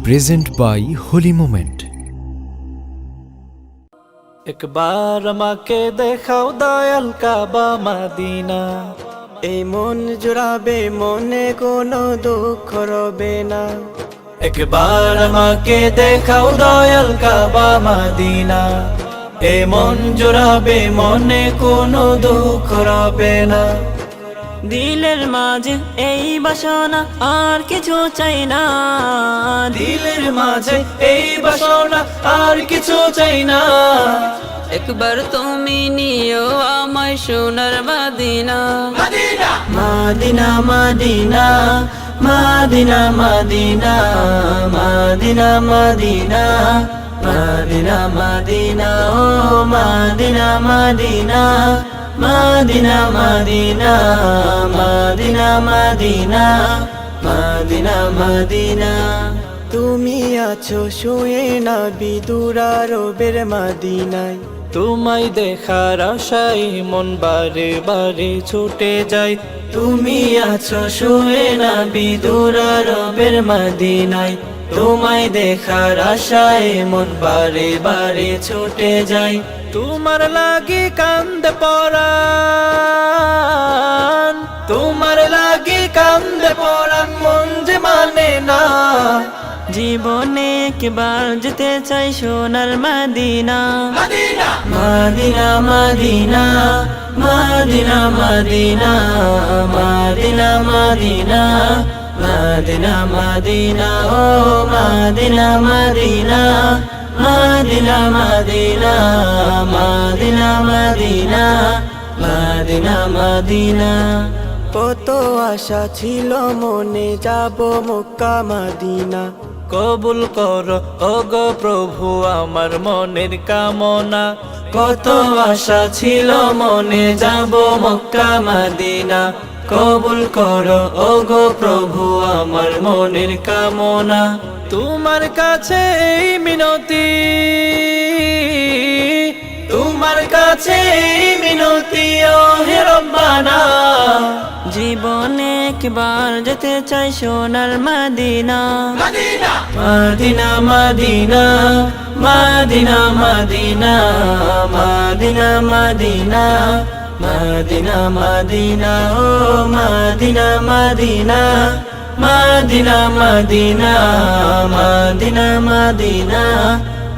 present by Holy Moment. একবার আমাকে দেখাও দয়াল কাবা মদিনা, এই মন জুড়াবে, মনে কোনো দুঃখ রবে না। একবার আমাকে দেখাও দয়াল কাবা মদিনা, এই মন জুড়াবে, মনে কোনো দুঃখ রবে না। দিলের মাঝে এই বাসনা, আর কিছু চাই না। দিলের মাঝে এই বাসনা, আর কিছু চাই না। একবার তুমি নিও আমায় সোনার Medina. Medina Medina Medina Medina Medina Medina Medina Medina Medina ও Medina Medina Medina Medina Medina Medina Medina Medina. তুমি আছো শুয়ে না বিদুরা রবের মদিনায়, তোমায় দেখার আশায় মন বারে বারে ছুটে যায়। তুমি আছো শুয়ে না বিদুরা রবের মদিনায়, তোমায় দেখার আশায় মন বারে বারে ছুটে যায়। তোমার লাগি কান্দে পরাণ, তোমার লাগি কান্দে পরাণ, মন যে মানে না। জীবনে একবার যেতে চাই সোনার Medina. Medina Medina Medina Medina Medina Medina Medina Medina Medina ও Medina Medina Medina Medina Medina Medina Medina Medina. কত আশা ছিল মনে, যাব মক্কা মদিনা। কবুল করো ওগো প্রভু আমার মনের কামনা। কত আশা ছিল মনে, যাব মক্কা মদিনা। কবুল করো ওগো প্রভু আমার মনের কামনা। তোমার কাছে এই মিনতি, তোমার কাছে এই মিনতি ও হে রব্বানা। জীবনে একবার যেতে চাই সোনার Medina. Medina Medina Medina Medina Medina Medina Medina Medina Medina ও Medina Medina Medina Medina Medina Medina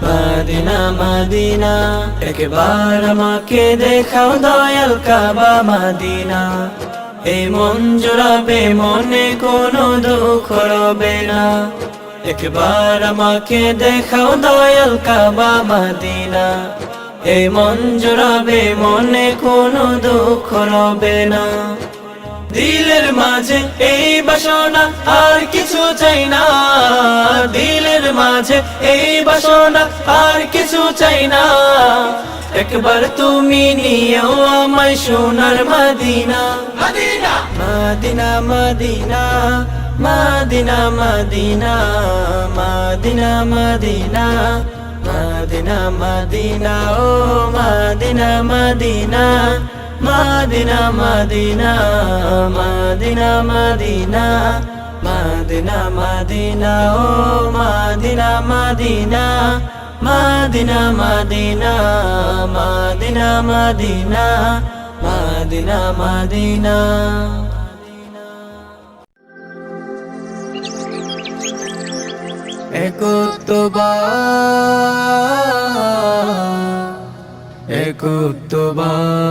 Medina Medina. একবার আমাকে দেখাও দয়াল কাবা মদিনা, এই মন জুড়াবে, মনে কোনো দুঃখ রবে না। একবার আমাকে দেখাও দয়াল কাবা মদিনা, এই মন জুড়াবে, মনে কোনো দুঃখ রবে না। দিলের মাঝে এই বাসনা, আর কিছু চাই না। দিলের মাঝে এই বাসনা, আর কিছু চাই না। একবার তুমি নিও আমায় সোনার Medina. Medina Medina Medina Medina Medina Medina Medina Medina Medina ও Medina Medina Medina Medina Medina Medina Medina Medina ও Medina Medina Medina Medina Medina Medina Medina Medina. একত্ববাদ একত্ববাদ